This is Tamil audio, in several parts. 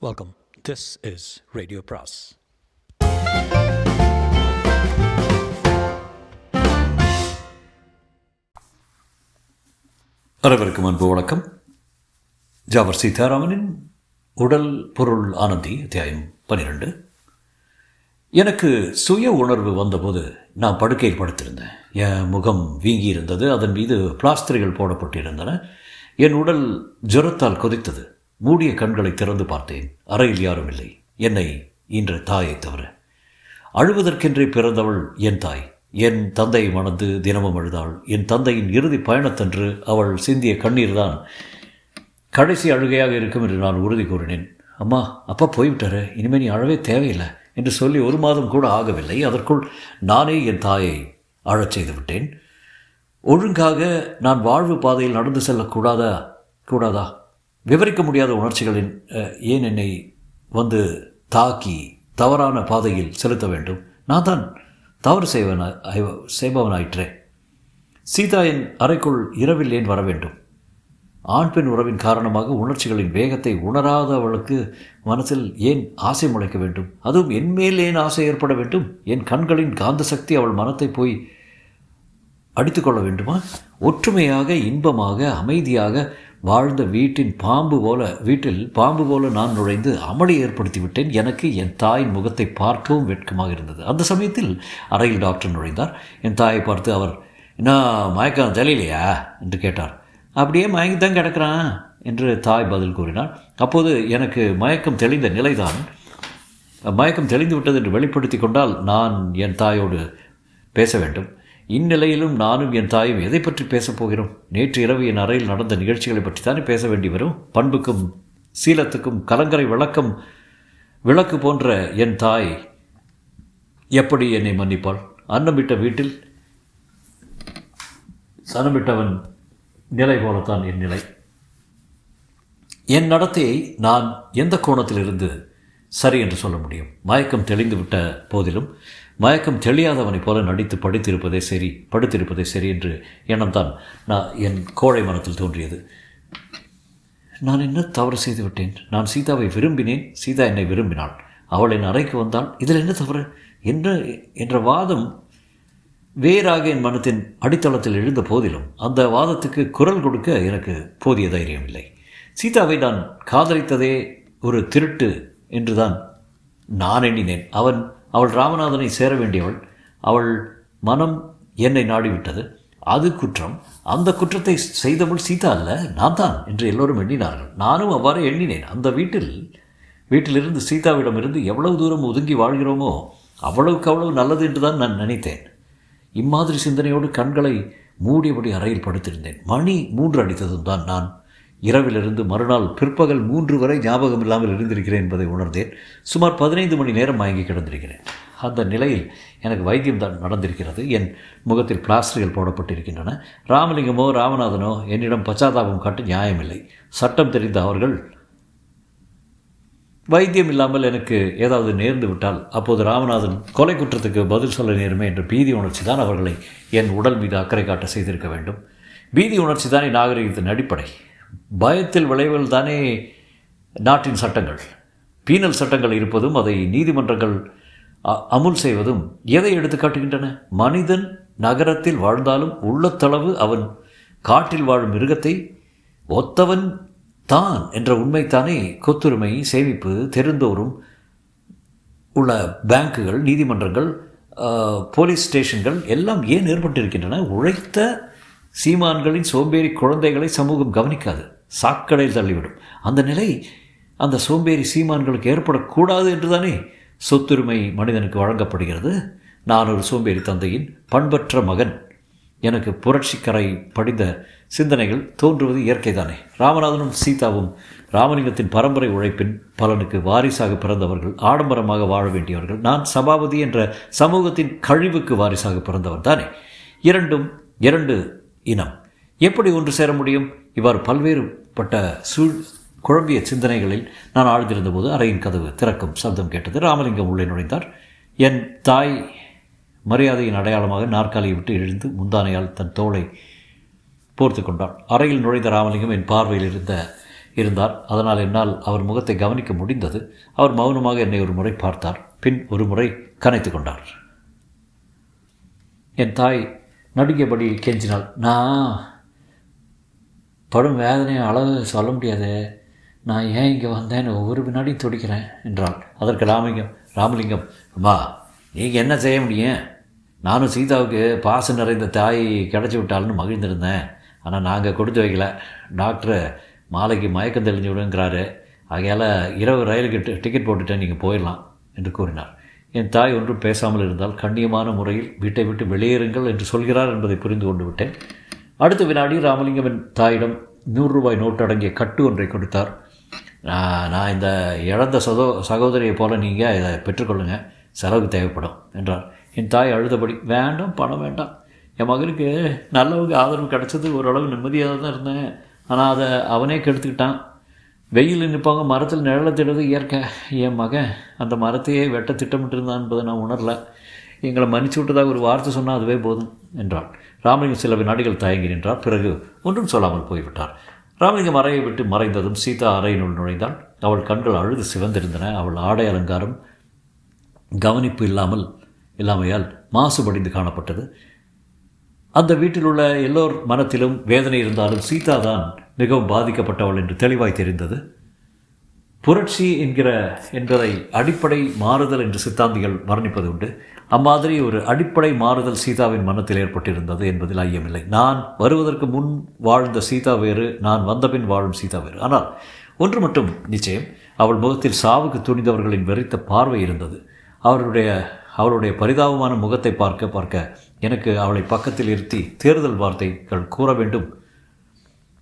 Welcome. This is Radio Pras. அனைவருக்கும் அன்பு வணக்கம். ஜாவர் சீதாராமனின் உடல் பொருள் ஆனந்தி அத்தியாயம் 12. எனக்கு சுய உணர்வு வந்தபோது நான் படுக்கையில் படுத்திருந்தேன். என் முகம் வீங்கி இருந்தது. அதன் மீது பிளாஸ்டர்கள் போடப்பட்டிருந்தன. என் உடல் ஜுரத்தால் கொதித்தது. மூடிய கண்களை திறந்து பார்த்தேன். அறையில் யாரும் இல்லை, என்னை இன்ற தாயை தவிர. அழுவதற்கென்றே பிறந்தவள் என் தாய். என் தந்தையை மணந்து தினமும் அழுதாள். என் தந்தையின் இறுதி பயணத்தன்று அவள் சிந்திய கண்ணீர் தான் கடைசி அழுகையாக இருக்கும் என்று நான் உறுதி கூறினேன். அம்மா, அப்பா போய்விட்டாரு, இனிமேல் நீ அழவே தேவையில்லை என்று சொல்லி 1 மாதம் கூட ஆகவில்லை. அதற்குள் நானே என் தாயை அழச் செய்து விட்டேன். ஒழுங்காக நான் வாழ்வு பாதையில் நடந்து செல்லக்கூடாதா? விவரிக்க முடியாத உணர்ச்சிகளின் ஏன் என்னை வந்து தாக்கி தவறான பாதையில் செலுத்த வேண்டும்? நான் தான் தவறு செய்பவனாயிற்றே. சீதா என் அறைக்குள் இரவில் ஏன் வர வேண்டும்? ஆண் பெண் உறவின் காரணமாக உணர்ச்சிகளின் வேகத்தை உணராதவளுக்கு மனசில் ஏன் ஆசை முளைக்க வேண்டும்? அதுவும் என் மேல் ஏன் ஆசை ஏற்பட வேண்டும்? என் கண்களின் காந்த சக்தி அவள் மனத்தை போய் அடித்துக்கொள்ள வேண்டுமா? ஒற்றுமையாக இன்பமாக அமைதியாக வாழ்ந்த வீட்டில் பாம்பு போல நான் நுழைந்து அமளி ஏற்படுத்தி விட்டேன். எனக்கு என் தாயின் முகத்தை பார்க்கவும் வெட்கமாக இருந்தது. அந்த சமயத்தில் அறையில் டாக்டர் நுழைந்தார். என் தாயை பார்த்து அவர், என்ன மயக்கம் தெரியலையா என்று கேட்டார். அப்படியே மயங்கி தான் கிடக்கிறான் என்று தாய் பதில் கூறினார். அப்போது எனக்கு மயக்கம் தெளிந்த நிலைதான். மயக்கம் தெளிந்து விட்டது என்று வெளிப்படுத்தி கொண்டால் நான் என் தாயோடு பேச வேண்டும். இந்நிலையிலும் நானும் என் தாயும் எதை பற்றி பேசப் போகிறோம்? நேற்று இரவு என் அறையில் நடந்த நிகழ்ச்சிகளை பற்றி தானே பேச வேண்டி வரும். பண்புக்கும் சீலத்துக்கும் கலங்கரை விளக்கு போன்ற என் தாய் எப்படி என்னை மன்னிப்பாள்? அன்னமிட்ட வீட்டில் சனமிட்டவன் நிலை போலத்தான் என் நிலை. என் நடத்தையை நான் எந்த கோணத்திலிருந்து சரி என்று சொல்ல முடியும்? மயக்கம் தெளிந்து விட்ட போதிலும் மயக்கம் தெளியாதவனை போல நடித்து படுத்திருப்பதே சரி என்று எண்ணம்தான் என் கோழை மனத்தில் தோன்றியது. நான் என்ன தவறு செய்து விட்டேன்? நான் சீதாவை விரும்பினேன், சீதா என்னை விரும்பினாள். அவள் என் அறைக்கு வந்தாள், இதில் என்ன தவறு என்ற வாதம் வேறாக என் மனத்தின் அடித்தளத்தில் எழுந்த போதிலும் அந்த வாதத்துக்கு குரல் கொடுக்க எனக்கு போதிய தைரியம் இல்லை. சீதாவை நான் காதலித்ததே ஒரு திருட்டு என்றுதான் நான் எண்ணினேன். அவள் ராமநாதனை சேர வேண்டியவள். அவள் மனம் என்னை நாடிவிட்டது. அது குற்றம். அந்த குற்றத்தை செய்தவள் சீதா அல்ல, நான் தான் என்று எல்லோரும் எண்ணினார்கள். நானும் அவ்வாறு எண்ணினேன். அந்த வீட்டிலிருந்து சீதாவிடமிருந்து எவ்வளவு தூரம் ஒதுங்கி வாழ்கிறோமோ அவ்வளவுக்கு அவ்வளவு நல்லது என்று தான் நான் நினைத்தேன். இம்மாதிரி சிந்தனையோடு கண்களை மூடியபடி அறையில் படுத்திருந்தேன். மணி 3 அடித்ததும் தான் நான் இரவிலிருந்து மறுநாள் பிற்பகல் 3 வரை ஞாபகம் இல்லாமல் இருந்திருக்கிறேன் என்பதை உணர்ந்தேன். சுமார் 15 மணி நேரம் மயங்கி கிடந்திருக்கிறேன். அந்த நிலையில் எனக்கு வைத்தியம் தான் நடந்திருக்கிறது. என் முகத்தில் பிளாஸ்டர்கள் போடப்பட்டிருக்கின்றன. ராமலிங்கமோ ராமநாதனோ என்னிடம் பச்சாதாபம் காட்ட நியாயமில்லை. சட்டம் தெரிந்த அவர்கள் வைத்தியம் இல்லாமல் எனக்கு ஏதாவது நேர்ந்து விட்டால் அப்போது ராமநாதன் கொலை குற்றத்துக்கு பதில் சொல்ல நேருமே என்ற பீதி உணர்ச்சி தான் அவர்களை என் உடல் மீது அக்கறை காட்ட செய்திருக்க வேண்டும். பீதி உணர்ச்சி தானே நாகரிகத்தின் அடிப்படை. பயத்தில் விளைவுகள் தானே நாட்டின் சட்டங்கள். பீனல் சட்டங்கள் இருப்பதும் அதை நீதிமன்றங்கள் அமுல் செய்வதும் எதை எடுத்து காட்டுகின்றன? மனிதன் நகரத்தில் வாழ்ந்தாலும் உள்ளத்தளவு அவன் காட்டில் வாழும் மிருகத்தை ஒத்தவன் தான் என்ற உண்மைத்தானே கொத்துரிமை, சேமிப்பு, தெரிந்தோறும் உள்ள பேங்குகள், நீதிமன்றங்கள், போலீஸ் ஸ்டேஷன்கள் எல்லாம் ஏன் ஏற்பட்டிருக்கின்றன? உழைத்த சீமான்களின் சோம்பேறி குழந்தைகளை சமூகம் கவனிக்காது, சாக்கடையில் தள்ளிவிடும். அந்த நிலை அந்த சோம்பேறி சீமான்களுக்கு ஏற்படக்கூடாது என்றுதானே சொத்துரிமை மனிதனுக்கு வழங்கப்படுகிறது. நான் ஒரு சோம்பேறி தந்தையின் பண்பற்ற மகன். எனக்கு புரட்சிக்கரை படிந்த சிந்தனைகள் தோன்றுவது இயற்கைதானே. ராமநாதனும் சீதாவும் ராமலிங்கத்தின் பரம்பரை உழைப்பின் பலனுக்கு வாரிசாக பிறந்தவர்கள், ஆடம்பரமாக வாழ வேண்டியவர்கள். நான் சபாபதி என்ற சமூகத்தின் கழிவுக்கு வாரிசாக பிறந்தவர் தானே. இரண்டு இனம் எப்படி ஒன்று சேர முடியும்? இவ்வாறு பல்வேறுபட்ட குழம்பிய சிந்தனைகளில் நான் ஆழ்ந்திருந்த போது அறையின் கதவு திறக்கும் சப்தம் கேட்டது. ராமலிங்கம் உள்ளே நுழைந்தார். என் தாய் மரியாதையின் அடையாளமாக நாற்காலியை விட்டு எழுந்து முந்தானையால் தன் தோளை போர்த்து கொண்டாள். அறையில் நுழைந்த ராமலிங்கம் என் பார்வையில் இருந்தார். அதனால் என்னால் அவர் முகத்தை கவனிக்க முடிந்தது. அவர் மௌனமாக என்னை ஒரு முறை பார்த்தார். பின் ஒரு முறை கனைத்து கொண்டார். என் தாய் நடுங்கியபடி கெஞ்சினாள். நான் படும் வேதனையை அளவு சொல்ல முடியாது. நான் ஏன் இங்கே வந்தேன்னு ஒவ்வொரு வினாடியும் துடிக்கிறேன் என்றாள். அதற்கு ராமலிங்கம், அம்மா நீங்கள் என்ன செய்ய முடியும்? நானும் சீதாவுக்கு பாசம் நிறைந்த தாய் கிடச்சி விட்டாள்னு மகிழ்ந்திருந்தேன். ஆனால் நாங்கள் கொடுத்து வைக்கல. டாக்டரு மாலைக்கு மயக்கம் தெளிஞ்சு விடுங்கிறாரு. ஆகையால் இரவு ரயிலுக்கு டிக்கெட் போட்டுட்டேன், நீங்கள் போயிடலாம் என்று கூறினார். என் தாய் ஒன்றும் பேசாமல் இருந்தால் கண்ணியமான முறையில் வீட்டை விட்டு வெளியேறுங்கள் என்று சொல்கிறார் என்பதை புரிந்து கொண்டு விட்டேன். அடுத்த வினாடி ராமலிங்கம் என் தாயிடம் 100 ரூபாய் நோட்டு அடங்கிய கட்டு ஒன்றை கொடுத்தார். நான் இந்த இழந்த சகோதரியை போல் நீங்கள் இதை பெற்றுக்கொள்ளுங்கள், செலவுக்கு தேவைப்படும் என்றார். என் தாய் அழுதபடி, வேண்டாம், பணம் வேண்டாம். என் மகனுக்கு நல்லவங்க ஆதரவு கிடச்சது, ஓரளவு நிம்மதியாக தான் இருந்தேன். ஆனால் அதை அவனே கெடுத்துக்கிட்டான். வெயில் நிற்பாங்க, மரத்தில் நிழலை திடுறது இயற்கை. என் மகன் அந்த மரத்தையே வெட்ட திட்டமிட்டிருந்தான் என்பதை நான் உணரல. எங்களை மன்னிச்சு விட்டதாக ஒரு வார்த்தை சொன்னால் அதுவே போதும் என்றாள். ராமலிங்கம் சில வினாடிகள் தயங்கி நின்றார். பிறகு ஒன்றும் சொல்லாமல் போய்விட்டார். ராமலிங்கம் அறையை விட்டு மறைந்ததும் சீதா அறையினுள் நுழைந்தாள். அவள் கண்கள் அழுது சிவந்திருந்தன. அவள் ஆடை அலங்காரம் கவனிப்பு இல்லாமையால் மாசுபடிந்து காணப்பட்டது. அந்த வீட்டில் உள்ள எல்லோர் மனத்திலும் வேதனை இருந்தாலும் சீதா தான் மிகவும் பாதிக்கப்பட்டவள் என்று தெளிவாய் தெரிந்தது. புரட்சி என்பதை அடிப்படை மாறுதல் என்று சித்தாந்திகள் வர்ணிப்பது உண்டு. அம்மாதிரி ஒரு அடிப்படை மாறுதல் சீதாவின் மனத்தில் ஏற்பட்டிருந்தது என்பதில் ஐயமில்லை. நான் வருவதற்கு முன் வாழ்ந்த சீதா வேறு, நான் வந்தபின் வாழும் சீதா வேறு. ஆனால் ஒன்று மட்டும் நிச்சயம், அவள் முகத்தில் சாவுக்கு துணிந்தவர்களின் வெறித்த பார்வை இருந்தது. அவளுடைய பரிதாபமான முகத்தை பார்க்க எனக்கு அவளை பக்கத்தில் இருத்தி தேர்தல் வார்த்தைகள் கூற வேண்டும்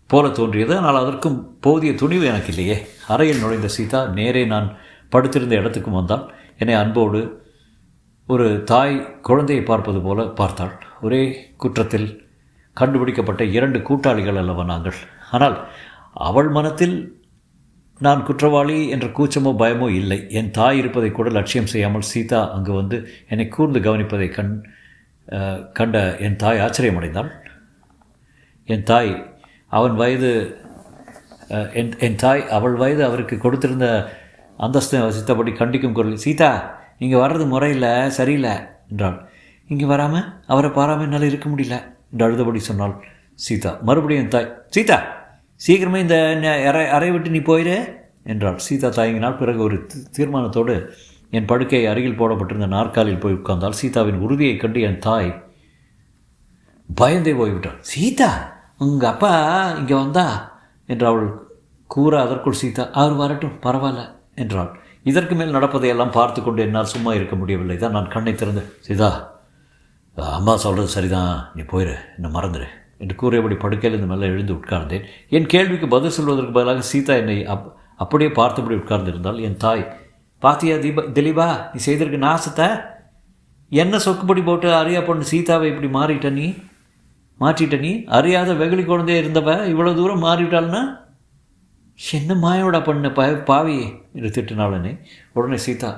போல தோன்றியது. ஆனால் அதற்கும் போதிய துணிவு எனக்கு இல்லையே. அறையில் நுழைந்த சீதா நேரே நான் படுத்திருந்த இடத்துக்கும் வந்தாள். என்னை அன்போடு ஒரு தாய் குழந்தையை பார்ப்பது போல பார்த்தாள். ஒரே குற்றத்தில் கண்டுபிடிக்கப்பட்ட 2 கூட்டாளிகள் அல்லவா நாங்கள். ஆனால் அவள் மனத்தில் நான் குற்றவாளி என்ற கூச்சமோ பயமோ இல்லை. என் தாய் இருப்பதை கூட லட்சியம் செய்யாமல் சீதா அங்கு வந்து என்னை கூர்ந்து கவனிப்பதை கண்ட என் தாய் ஆச்சரியமடைந்தாள். என் தாய் அவள் வயது அவருக்கு கொடுத்திருந்த அந்தஸ்தை வசித்தபடி கண்டிக்கும் குரல், சீதா நீங்கள் வர்றது முறையில் சரியில்லை என்றாள். இங்கே வராமல் அவரை பாராமல் என்னால் இருக்க முடியல என்று அழுதபடி சொன்னாள் சீதா. மறுபடியும் என் தாய், சீதா சீக்கிரமே இந்த அறை விட்டு நீ போயிரு என்றாள். சீதா தயங்கினாள். பிறகு ஒரு தீர்மானத்தோடு என் படுக்கை அருகில் போடப்பட்டிருந்த நாற்காலில் போய் உட்கார்ந்தாள். சீதாவின் உறுதியை கண்டு என் தாய் பயந்தே போய்விட்டாள். சீதா, உங்கள் அப்பா இங்கே வந்தா என்று அவள் கூற, அதற்குள் சீதா, அவர் வரட்டும், பரவாயில்ல என்றாள். இதற்கு மேல் நடப்பதையெல்லாம் பார்த்து கொண்டு என்னால் சும்மா இருக்க முடியவில்லை. தான் நான் கண்ணை திறந்து, சீதா அம்மா சொல்கிறது சரிதான், நீ போயிரு, என்னை மறந்துடு என்று கூறியபடி படுக்கையிலிருந்து மேலே எழுந்து உட்கார்ந்தேன். என் கேள்விக்கு பதில் சொல்வதற்கு பதிலாக சீதா என்னை அப்படியே பார்த்தபடி உட்கார்ந்திருந்தால். என் தாய், பாத்தியா திலீபா, நீ செய்திருக்க நாசத்தை, என்ன சொக்குப்படி போட்டு அறியா பொண்ணு சீதாவை இப்படி மாற்றிட்ட நீ அறியாத வெகுளி குழந்தைய இருந்தவ இவ்வளோ தூரம் மாறிவிட்டாள்னா என்ன மாயோட பண்ண பாவி என்று திட்டினாள் என்னை. உடனே சீதா,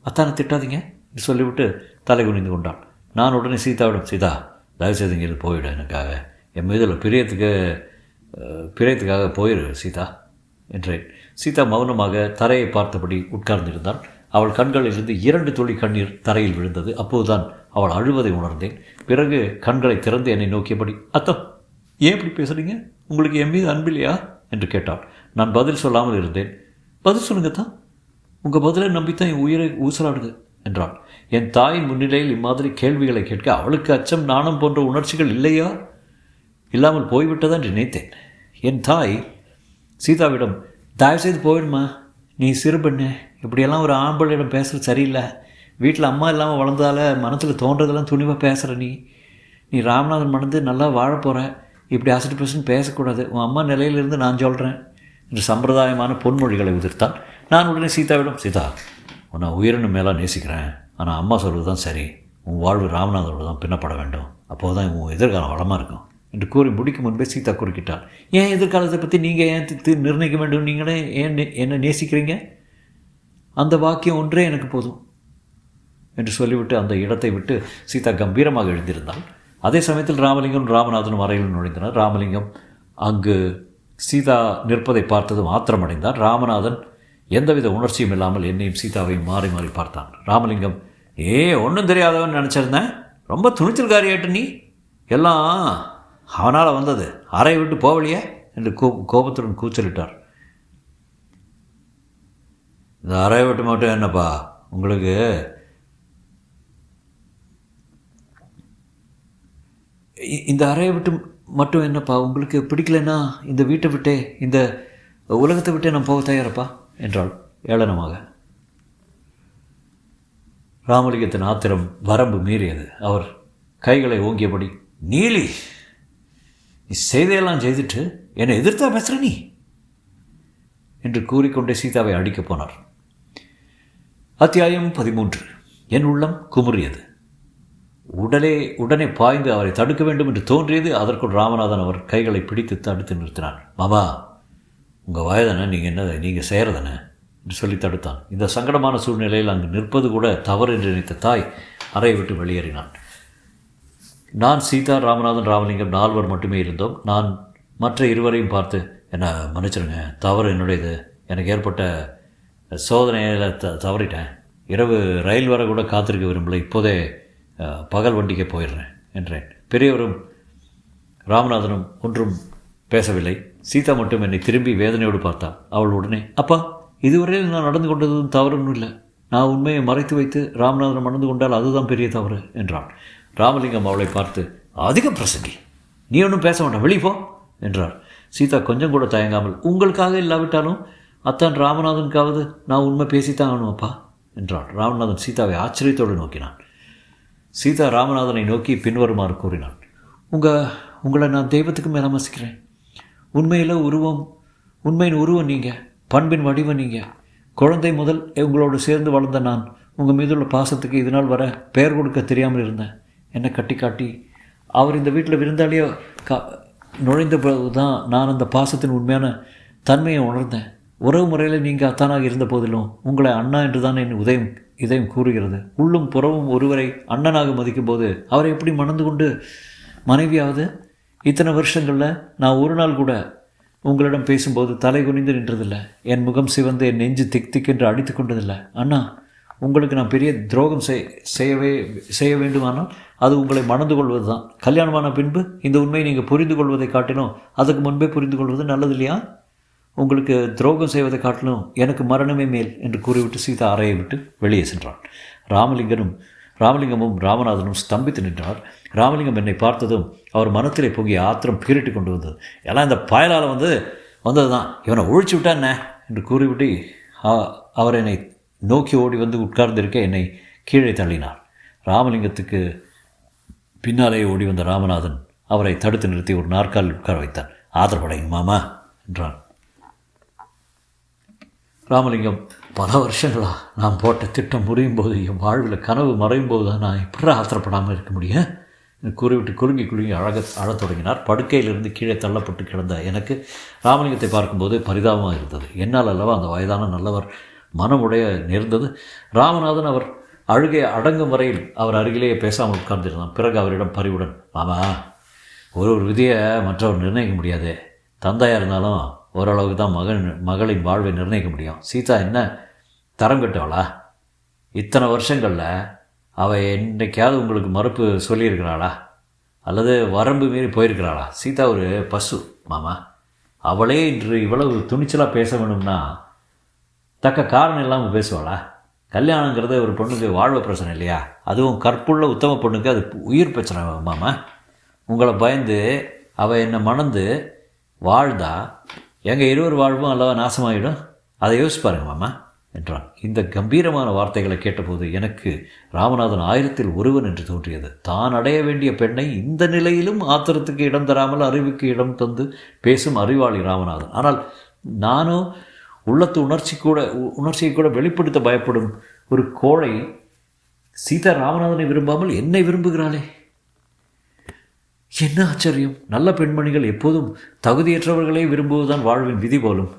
அத்தானை திட்டாதீங்க என்று சொல்லிவிட்டு தலை குனிந்து கொண்டாள். நான் உடனே சீதாவிடம், சீதா தயவுசெய்து இங்கே போயிடு, எனக்காக என் மீதில் பிரியத்துக்காக போயிடு சீதா என்றேன். சீதா மௌனமாக தரையை பார்த்தபடி உட்கார்ந்திருந்தாள். அவள் கண்களிலிருந்து 2 துளி கண்ணீர் தரையில் விழுந்தது. அப்போதுதான் அவள் அழுவதை உணர்ந்தேன். பிறகு கண்களை திறந்து என்னை நோக்கியபடி, அத்தம் ஏன் இப்படி பேசுகிறீங்க, உங்களுக்கு என் மீது அன்பில்லையா என்று கேட்டாள். நான் பதில் சொல்லாமல் இருந்தேன். பதில் சொல்லுங்கத்தான், உங்கள் பதிலை நம்பித்தான் என் உயிரை ஊசலாடுது என்றாள். என் தாயின் முன்னிலையில் இம்மாதிரி கேள்விகளை கேட்க அவளுக்கு அச்சம், நாணம் போன்ற உணர்ச்சிகள் இல்லையா, இல்லாமல் போய்விட்டதான் நினைத்தேன். என் தாய் சீதாவிடம், தயவுசெய்து போயிடுமா, நீ சிறு பெண்ணு, இப்படியெல்லாம் ஒரு ஆம்பளையிடம் பேசுகிறது சரியில்லை. வீட்டில் அம்மா இல்லாமல் வளர்ந்தால மனத்தில் தோன்றதெல்லாம் துணிவாக பேசுகிற நீ ராமநாதன் மணந்து நல்லா வாழ போகிற, இப்படி அசட்டு பேசுன்னு பேசக்கூடாது, உன் அம்மா நிலையிலிருந்து நான் சொல்கிறேன் என்று சம்பிரதாயமான பொன்மொழிகளை உதிர்த்தான். நான் உடனே சீதாவிடம், சீதா உன்னை உயிரினு மேலாக நேசிக்கிறேன், ஆனால் அம்மா சொல்வது தான் சரி, உன் வாழ்வு ராமநாதனோடு தான் பின்னப்பட வேண்டும், அப்போது தான் உன் எதிர்காலம் வளமாக இருக்கும் என்று கூறி முடிக்கும் முன்பே சீதா குறுக்கிட்டாள். ஏன் எதிர்காலத்தை பற்றி நீங்கள் ஏன் நிர்ணயிக்க வேண்டும், நீங்களே ஏன் என்ன நேசிக்கிறீங்க, அந்த வாக்கியம் ஒன்றே எனக்கு போதும் என்று சொல்லிவிட்டு அந்த இடத்தை விட்டு சீதா கம்பீரமாக எழுந்திருந்தாள். அதே சமயத்தில் ராமலிங்கம் ராமநாதனும் அறையில் நுழைந்தனர். ராமலிங்கம் அங்கு சீதா நிற்பதை பார்த்ததும் ஆத்திரமடைந்தான். ராமநாதன் எந்தவித உணர்ச்சியும் இல்லாமல் என்னையும் சீதாவையும் மாறி மாறி பார்த்தான். ராமலிங்கம், ஒன்றும் தெரியாதவன் நினச்சிருந்தேன், ரொம்ப துணிச்சல்காரியாட்டு நீ, எல்லாம் அவனால் வந்தது, அறையை விட்டு போவலையே என்று கோபத்துடன் கூச்சலிட்டார். இந்த அறையை விட்டு மட்டும் என்னப்பா உங்களுக்கு? இந்த அறையை விட்டு மட்டும் என்னப்பா உங்களுக்கு பிடிக்கலன்னா இந்த வீட்டை விட்டே, இந்த உலகத்தை விட்டே நான் போக தயாரப்பா என்றாள் ஏளனமாக. ராமலிங்கத்தின் ஆத்திரம் வரம்பு மீறியது. அவர் கைகளை ஓங்கியபடி, நீலி, நீ செய்தையெல்லாம் செய்துட்டு என்னை எதிர்த்தா பேசுகிற நீ என்று கூறிக்கொண்டே சீதாவை அடிக்கப் போனார். அத்தியாயம் 13. என் உள்ளம் குமுறியது. உடனே பாய்ந்து அவரை தடுக்க வேண்டும் என்று தோன்றியது. அதற்குள் ராமநாதன் அவர் கைகளை பிடித்து தடுத்து நிறுத்தினான். மாமா, உங்கள் வயதானே, நீங்கள் செய்கிறதானே என்று சொல்லி தடுத்தான். இந்த சங்கடமான சூழ்நிலையில் அங்கு நிற்பது கூட தவறு என்று நினைத்த தாய் அறையை விட்டு வெளியேறினான். நான், சீதா, ராமநாதன், ராமலிங்கம் 4 மட்டுமே இருந்தோம். நான் மற்ற இருவரையும் பார்த்து, என்னை மன்னிச்சிருங்க, தவறு என்னுடையது, எனக்கு ஏற்பட்ட சோதனையில் தவறிட்டேன், இரவு ரயில் வர கூட காத்திருக்க விரும்பலை, இப்போதே பகல் வண்டிக்கு போயிடுறேன் என்றேன். பெரியவரும் ராமநாதனும் ஒன்றும் பேசவில்லை. சீதா மட்டும் என்னை திரும்பி வேதனையோடு பார்த்தாள். அவள் உடனே, அப்பா, இதுவரையில் நான் நடந்து கொண்டதும் தவறுன்னு இல்லை, நான் உண்மையை மறைத்து வைத்து ராமநாதன் மணந்து கொண்டால் அதுதான் பெரிய தவறு என்றான். ராமலிங்கம் அவளை பார்த்து, அதிக பிரசங்கி, நீ ஒன்றும் பேச வேண்டாம், வெளியே போ என்றார். சீதா கொஞ்சம் கூட தயங்காமல், உங்களுக்காக இல்லாவிட்டாலும் அத்தான் ராமநாதனுக்காவது நான் உண்மை பேசித்தான் ஆகணுமப்பா என்றான். ராமநாதன் சீதாவை ஆச்சரியத்தோடு நோக்கினான். சீதா ராமநாதனை நோக்கி பின்வருமாறு கூறினான். உங்களை நான் தெய்வத்துக்கு மேலே மசிக்கிறேன். உண்மையின் உருவம் நீங்கள், பண்பின் வடிவம் நீங்கள். குழந்தை முதல் உங்களோடு சேர்ந்து வளர்ந்த நான் உங்கள் மீதுள்ள பாசத்துக்கு இதனால் வர பெயர் கொடுக்க தெரியாமல் இருந்தேன். என்னை கட்டி காட்டி அவர் இந்த வீட்டில் விருந்தாளியோ நுழைந்த போது தான் நான் அந்த பாசத்தின் உண்மையான தன்மையை உணர்ந்தேன். உறவு முறையில் நீங்கள் அத்தானாக இருந்த போதிலும் உங்களை அண்ணா என்று தான் என் இதயம் கூறுகிறது. உள்ளும் புறவும் ஒருவரை அண்ணனாக மதிக்கும் போது அவரை எப்படி மணந்து கொண்டு மனைவியாவது? இத்தனை வருஷங்களில் நான் ஒரு நாள் கூட உங்களிடம் பேசும்போது தலை குனிந்து நின்றதில்லை. என் முகம் சிவந்து என் நெஞ்சு திக்கென்று அடித்து கொண்டதில்லை. அண்ணா, உங்களுக்கு நான் பெரிய துரோகம் செய்ய வேண்டுமானால் அது உங்களை மணந்து கொள்வது தான். கல்யாணமான பின்பு இந்த உண்மையை நீங்கள் புரிந்து கொள்வதை காட்டிலும் அதுக்கு முன்பே புரிந்து கொள்வது நல்லது இல்லையா? உங்களுக்கு துரோகம் செய்வதை காட்டிலும் எனக்கு மரணமே மேல் என்று கூறிவிட்டு சீதா அறையை விட்டு வெளியே சென்றான். ராமலிங்கமும் ராமநாதனும் ஸ்தம்பித்து நின்றார். ராமலிங்கம் என்னை பார்த்ததும் அவர் மனத்திலே பொங்கிய ஆத்திரம் பீரிட்டு கொண்டு வந்தது. எல்லாம் இந்த பயலால் வந்தது தான், இவனை ஒழிச்சு விட்டா என்ன என்று கூறிவிட்டு அவர் என்னை நோக்கி ஓடி வந்து உட்கார்ந்திருக்க என்னை கீழே தள்ளினார். ராமலிங்கத்துக்கு பின்னாலே ஓடி வந்த ராமநாதன் அவரை தடுத்து நிறுத்தி ஒரு நாற்காலில் உட்கார வைத்தான். ஆதரப்படைங்க மாமா என்றான். ராமலிங்கம், பல வருஷங்களா நான் போட்ட திட்டம் முறியும் போது, என் வாழ்வில் கனவு மறையும் போது தான் நான் எப்படி ஆத்திரப்படாமல் இருக்க முடியும் கூறிவிட்டு குலுங்கி அழத் தொடங்கினார். படுக்கையிலிருந்து கீழே தள்ளப்பட்டு கிடந்த எனக்கு ராமலிங்கத்தை பார்க்கும்போது பரிதாபமாக இருந்தது. என்னால் அல்லவா அந்த வயதான நல்லவர் மனமுடைய நேர்ந்தது. ராமநாதன் அவர் அழுகை அடங்கும் வரையில் அவர் அருகிலேயே பேசாமல் உட்கார்ந்திருந்தான். பிறகு அவரிடம் பரிவுடன், மாமா, ஒரு விதியை மற்றவர் நிர்ணயிக்க முடியாது. தந்தையாக இருந்தாலும் ஓரளவுக்கு தான் மகளின் வாழ்வை நிர்ணயிக்க முடியும். சீதா என்ன தரம் கட்டவளா? இத்தனை வருஷங்களில் அவள் என்றைக்காவது உங்களுக்கு மறுப்பு சொல்லியிருக்கிறாளா? அல்லது வரம்பு மீறி போயிருக்கிறாளா? சீதா ஒரு பசு மாமா. அவளே இன்று இவ்வளவு துணிச்சலாக பேச வேணும்னா தக்க காரணம் இல்லாமல் பேசுவாளா? கல்யாணங்கிறது ஒரு பொண்ணுக்கு வாழ்வு பிரச்சனை இல்லையா? அதுவும் கற்புள்ள உத்தம பொண்ணுக்கு அது உயிர் பிரச்சனை மாமா. உங்களை பயந்து அவள் என்னை மணந்து வாழ்ந்தா எங்கள் இருவர் வாழ்வும் அல்லவா நாசமாகிடும். அதை யோசிச்சு பாருங்க மாமா என்றான். இந்த கம்பீரமான வார்த்தைகளை கேட்டபோது எனக்கு ராமநாதன் 1000ல் ஒருவன் என்று தோன்றியது. தான் அடைய வேண்டிய பெண்ணை இந்த நிலையிலும் ஆத்திரத்துக்கு இடம் தராமல் அறிவுக்கு இடம் தந்து பேசும் அறிவாளி ராமநாதன். ஆனால் நானோ உள்ளத்து உணர்ச்சியை கூட வெளிப்படுத்த பயப்படும் ஒரு கோழை. சீதா ராமநாதனை விரும்பாமல் என்னை விரும்புகிறாளே, என்ன ஆச்சரியம்! நல்ல பெண்மணிகள் எப்போதும் தகுதியற்றவர்களே விரும்புவதுதான் வாழ்வின் விதி போலும்.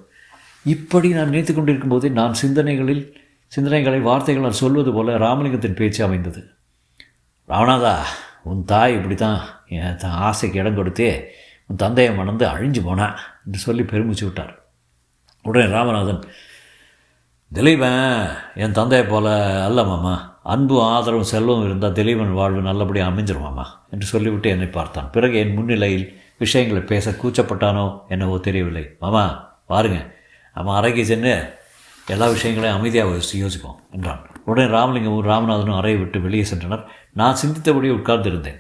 இப்படி நான் நினைத்து கொண்டிருக்கும் போதே நான் சிந்தனைகளை வார்த்தைகளால் சொல்வது போல ராமலிங்கத்தின் பேச்சு அமைந்தது. ராமநாதா, உன் தாய் இப்படி தான் என் ஆசைக்கு இடம் கொடுத்தே உன் தந்தையை மணந்து அழிஞ்சு போனான் என்று சொல்லி பெருமிச்சு விட்டார். உடனே ராமநாதன், திலீபன் என் தந்தையை போல அல்ல மாமா, அன்பும் ஆதரவும் செல்வம் இருந்தால் திலீபன் வாழ்வு நல்லபடியாக அமைஞ்சிருமாமா என்று சொல்லிவிட்டு என்னை பார்த்தான். பிறகு என் முன்னிலையில் விஷயங்களை பேச கூச்சப்பட்டானோ என்னவோ தெரியவில்லை. மாமா பாருங்க, நம்ம அறைக்கு சென்று எல்லா விஷயங்களையும் அமைதியாக யோசிப்போம் என்றான். உடனே ராமலிங்கமும் ராமநாதனும் அறையை விட்டு வெளியே சென்றனர். நான் சிந்தித்தபடி உட்கார்ந்திருந்தேன்.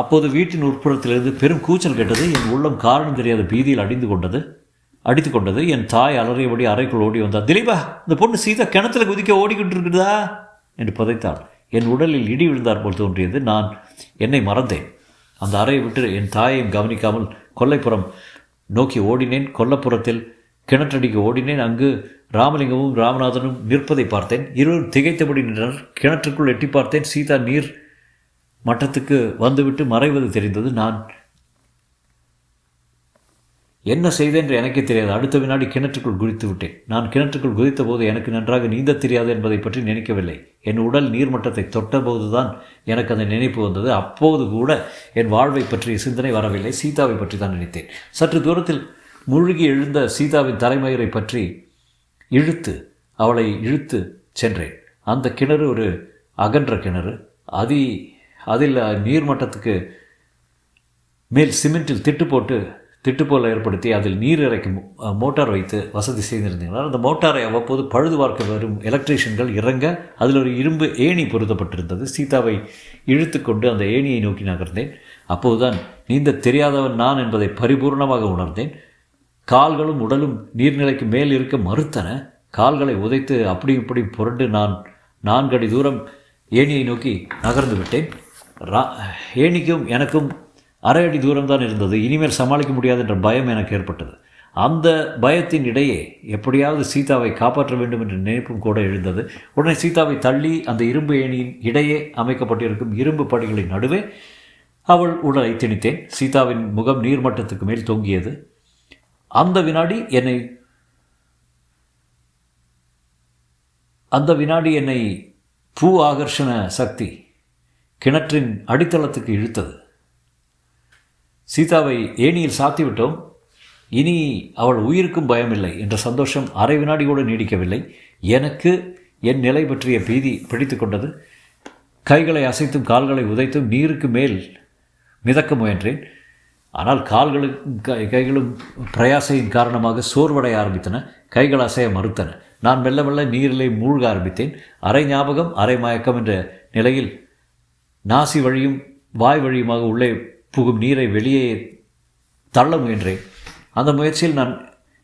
அப்போது வீட்டின் உட்புறத்திலிருந்து பெரும் கூச்சல் கேட்டது. என் உள்ளம் காரணம் தெரியாத பீதியில் அடித்து கொண்டது. என் தாய் அலறியபடி அறைக்குள் ஓடி வந்தார். திலீபா, இந்த பொண்ணு சீதா கிணத்துல குதிக்க ஓடிக்கிட்டு இருக்குதா என்று பதைத்தாள். என் உடலில் இடி விழுந்தார் போல் தோன்றியது. நான் என்னை மறந்தேன். அந்த அறையை விட்டு என் தாயையும் கவனிக்காமல் கொல்லைப்புறம் நோக்கி ஓடினேன். கொல்லப்புறத்தில் கிணற்றடிக்கு ஓடினேன். அங்கு ராமலிங்கமும் ராமநாதனும் நிற்பதை பார்த்தேன். இருவரும் திகைத்தபடி நின்றனர். கிணற்றுக்குள் எட்டி பார்த்தேன். சீதா நீர் மட்டத்துக்கு வந்துவிட்டு மறைவது தெரிந்தது. நான் என்ன செய்தேன் என்று எனக்கே தெரியாது. அடுத்த வினாடி கிணற்றுக்குள் குதித்து விட்டேன். நான் கிணற்றுக்குள் குதித்த போது எனக்கு நன்றாக நீந்த தெரியாது என்பதை பற்றி நினைக்கவில்லை. என் உடல் நீர்மட்டத்தை தொட்டபோதுதான் எனக்கு அந்த நினைப்பு வந்தது. அப்போது கூட என் வாழ்வை பற்றிய சிந்தனை வரவில்லை. சீதாவை பற்றி தான் நினைத்தேன். சற்று தூரத்தில் மூழ்கி எழுந்த சீதாவின் தலைமயிரை பற்றி அவளை இழுத்து சென்றேன். அந்த கிணறு ஒரு அகன்ற கிணறு. அதில் நீர்மட்டத்துக்கு மேல் சிமெண்டில் திட்டு போல ஏற்படுத்தி அதில் நீர் இறைக்கும் மோட்டார் வைத்து வசதி செய்திருந்தார்கள். அந்த மோட்டாரை அவ்வப்போது பழுது பார்க்க வரும் எலக்ட்ரீஷியன்கள் இறங்க அதில் ஒரு இரும்பு ஏணி பொருத்தப்பட்டிருந்தது. சீதாவை இழுத்து கொண்டு அந்த ஏணியை நோக்கி நகர்ந்தேன். அப்போதுதான் நீந்த தெரியாதவன் நான் என்பதை பரிபூர்ணமாக உணர்ந்தேன். கால்களும் உடலும் நீர்நிலைக்கு மேல் இருக்க மறுத்தன. கால்களை உதைத்து அப்படி இப்படி புரண்டு நான் 4 அடி தூரம் ஏணியை நோக்கி நகர்ந்து விட்டேன். ஏணிக்கும் எனக்கும் 1/2 அடி தூரம்தான் இருந்தது. இனிமேல் சமாளிக்க முடியாது என்ற பயம் எனக்கு ஏற்பட்டது. அந்த பயத்தின் இடையே எப்படியாவது சீதாவை காப்பாற்ற வேண்டும் என்ற நினைப்பும் கூட எழுந்தது. உடனே சீதாவை தள்ளி அந்த இரும்பு ஏணியின் இடையே அமைக்கப்பட்டிருக்கும் இரும்பு படிகளின் நடுவே அவள் உடலை திணித்தேன். சீதாவின் முகம் நீர்மட்டத்துக்கு மேல் தொங்கியது. அந்த வினாடி என்னை பூ ஆகர்ஷண சக்தி கிணற்றின் அடித்தளத்துக்கு இழுத்தது. சீதாவை ஏணியில் சாத்திவிட்டோம். இனி அவள் உயிருக்கும் பயமில்லை என்ற சந்தோஷம் அரை வினாடி கூட நீடிக்கவில்லை. எனக்கு என் நிலை பற்றிய பீதி பிடித்து கொண்டது. கைகளை அசைத்தும் கால்களை உதைத்தும் நீருக்கு மேல் மிதக்க முயன்றேன். ஆனால் கைகளும் பிரயாசையின் காரணமாக சோர்வடைய ஆரம்பித்தன. கைகள் அசைய மறுத்தன. நான் மெல்ல மெல்ல நீரிலே மூழ்க ஆரம்பித்தேன். அரை ஞாபகம் அரை மயக்கம் என்ற நிலையில் நாசி வழியும் வாய் வழியுமாக உள்ளே புகும் நீரை வெளியே தள்ள முயன்றேன். அந்த முயற்சியில் நான்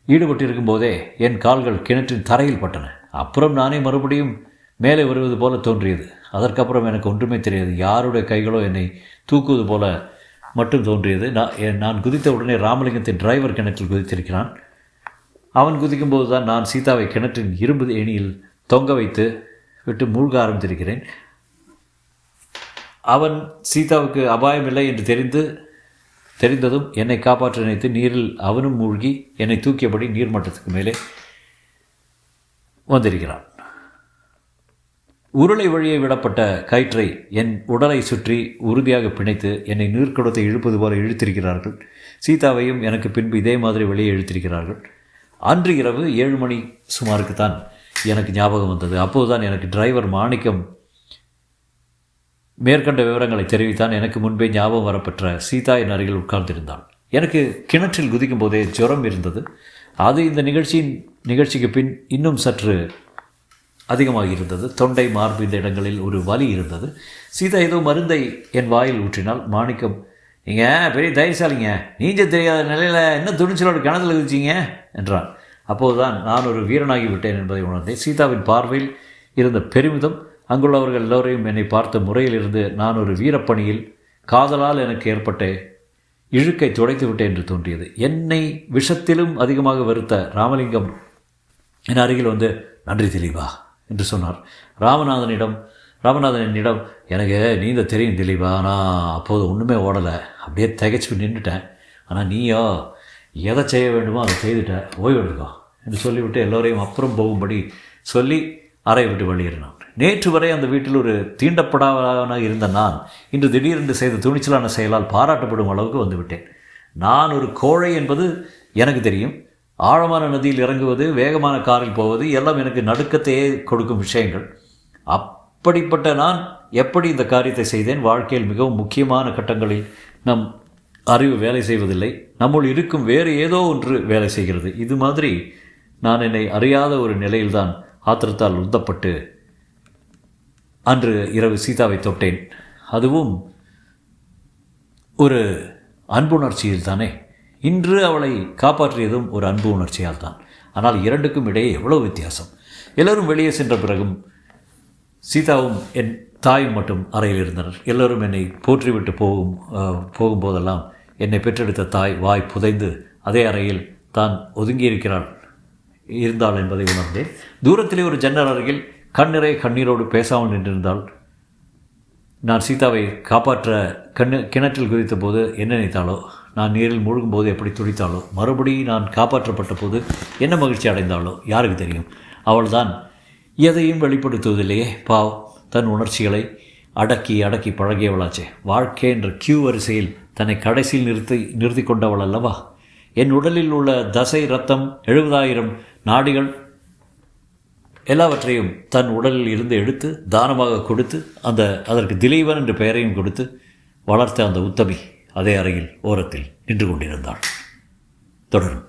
ஈடுபட்டிருக்கும் போதே என் கால்கள் கிணற்றின் தரையில் பட்டன. அப்புறம் நானே மறுபடியும் மேலே வருவது போல தோன்றியது. அதற்கப்புறம் எனக்கு ஒன்றுமே தெரியாது. யாருடைய கைகளோ என்னை தூக்குவது போல மட்டும் தோன்றியது. நான் குதித்த உடனே ராமலிங்கத்தின் டிரைவர் கிணற்றில் குதித்திருக்கிறான். அவன் குதிக்கும்போது தான் நான் சீதாவை கிணற்றின் இரும்பு ஏணியில் தொங்க வைத்து விட்டு மூழ்க ஆரம்பித்திருக்கிறேன். அவன் சீதாவுக்கு அபாயமில்லை என்று தெரிந்ததும் என்னை காப்பாற்ற நினைத்து நீரில் அவனும் மூழ்கி என்னை தூக்கியபடி நீர்மட்டத்துக்கு மேலே வந்திருக்கிறான். உருளை வழியை விடப்பட்ட கயிற்றை என் உடலை சுற்றி உறுதியாக பிணைத்து என்னை நீர்க்குடத்தை இழுப்பது போல இழுத்திருக்கிறார்கள். சீதாவையும் எனக்கு பின்பு இதே மாதிரி வெளியே இழுத்திருக்கிறார்கள். அன்று இரவு 7 மணி சுமாருக்கு தான் எனக்கு ஞாபகம் வந்தது. அப்போதுதான் எனக்கு டிரைவர் மாணிக்கம் மேற்கண்ட விவரங்களை தெரிவித்தான். எனக்கு முன்பே ஞாபகம் வரப்பெற்ற சீதா என் அருகில் உட்கார்ந்திருந்தாள். எனக்கு கிணற்றில் குதிக்கும் போதே ஜுரம் இருந்தது. அது இந்த நிகழ்ச்சிக்கு பின் இன்னும் சற்று அதிகமாக இருந்தது. தொண்டை, மார்பு இந்த இடங்களில் ஒரு வலி இருந்தது. சீதா ஏதோ மருந்தை என் வாயில் ஊற்றினால் மாணிக்கம், நீங்கள் பெரிய தைரியசாலிங்க, நீஞ்ச தெரியாத நிலையில் என்ன துணிச்சலோடு கிணத்துல குதிச்சிங்க என்றான். அப்போதுதான் நான் ஒரு வீரனாகி விட்டேன் என்பதை உணர்ந்தேன். சீதாவின் பார்வையில் இருந்த பெருமிதம், அங்குள்ளவர்கள் எல்லோரையும் என்னை பார்த்த முறையிலிருந்து நான் ஒரு வீரப்பணியில் காதலால் எனக்கு ஏற்பட்ட இழுக்கை துடைத்து விட்டேன் என்று தோன்றியது. என்னை விஷத்திலும் அதிகமாக வெறுத்த ராமலிங்கம் என் அருகில் வந்து, நன்றி திலீபா என்று சொன்னார். ராமநாதன் என்னிடம், எனக்கு நீந்த தெரியும் திலீபா, ஆனால் அப்போது ஒன்றுமே ஓடலை, அப்படியே திகைச்சு நின்றுட்டேன். ஆனால் நீயோ எதை செய்ய வேண்டுமோ அதை செய்துட்ட, ஓய்வு எடுக்கோ என்று சொல்லிவிட்டு எல்லோரையும் அப்புறம் போகும்படி சொல்லி அறையை விட்டு வெளியேறினான். நேற்று வரை அந்த வீட்டில் ஒரு தீண்டப்படாத இருந்த நான் இன்று திடீரென்று செய்த துணிச்சலான செயலால் பாராட்டப்படும் அளவுக்கு வந்துவிட்டேன். நான் ஒரு கோழை என்பது எனக்கு தெரியும். ஆழமான நதியில் இறங்குவது, வேகமான காரில் போவது எல்லாம் எனக்கு நடுக்கத்தையே கொடுக்கும் விஷயங்கள். அப்படிப்பட்ட நான் எப்படி இந்த காரியத்தை செய்தேன்? வாழ்க்கையில் மிகவும் முக்கியமான கட்டங்களில் நம் அறிவு வேலை செய்வதில்லை, நம்முள் இருக்கும் வேறு ஏதோ ஒன்று வேலை செய்கிறது. இது மாதிரி நான் என்னை அறியாத ஒரு நிலையில்தான் ஆத்திரத்தால் உந்தப்பட்டு அன்று இரவு சீதாவை தொட்டேன். அதுவும் ஒரு அன்புணர்ச்சியில் தானே. இன்று அவளை காப்பாற்றியதும் ஒரு அன்பு உணர்ச்சியால் தான். ஆனால் இரண்டுக்கும் இடையே எவ்வளவு வித்தியாசம்! எல்லோரும் வெளியே சென்ற பிறகும் சீதாவும் என் தாயும் மட்டும் அறையில் இருந்தனர். எல்லோரும் என்னை போற்றிவிட்டு போகும்போதெல்லாம் என்னை பெற்றெடுத்த தாய் வாய் புதைந்து அதே அறையில் தான் இருந்தாள் என்பதை உணர்ந்தேன். தூரத்திலே ஒரு ஜன்னல் அருகில் கண்ணிறை கண்ணீரோடு பேசாமல் நின்றிருந்தாள். நான் சீதாவை காப்பாற்ற கிணற்றில் குதித்த போது என்ன நினைத்தாளோ, நான் நீரில் மூழ்கும்போது எப்படி துடித்தாளோ, மறுபடியும் நான் காப்பாற்றப்பட்ட போது என்ன மகிழ்ச்சி அடைந்தாளோ யாருக்கு தெரியும். அவள்தான் எதையும் வெளிப்படுத்துவதில்லையே. தன் உணர்ச்சிகளை அடக்கி அடக்கி பழகியவளாச்சே. வாழ்க்கை என்ற கியூ வரிசையில் தன்னை கடைசியில் நிறுத்தி கொண்டவள் அல்லவா. என் உடலில் உள்ள தசை, ரத்தம், 70,000 நாடிகள் எல்லாவற்றையும் தன் உடலில் இருந்து எடுத்து தானமாக கொடுத்து அதற்கு திலீபன் என்ற பெயரையும் கொடுத்து வளர்த்த அந்த உத்தமி அதே அறையில் ஓரத்தில் நின்று கொண்டிருந்தாள். தொடரும்.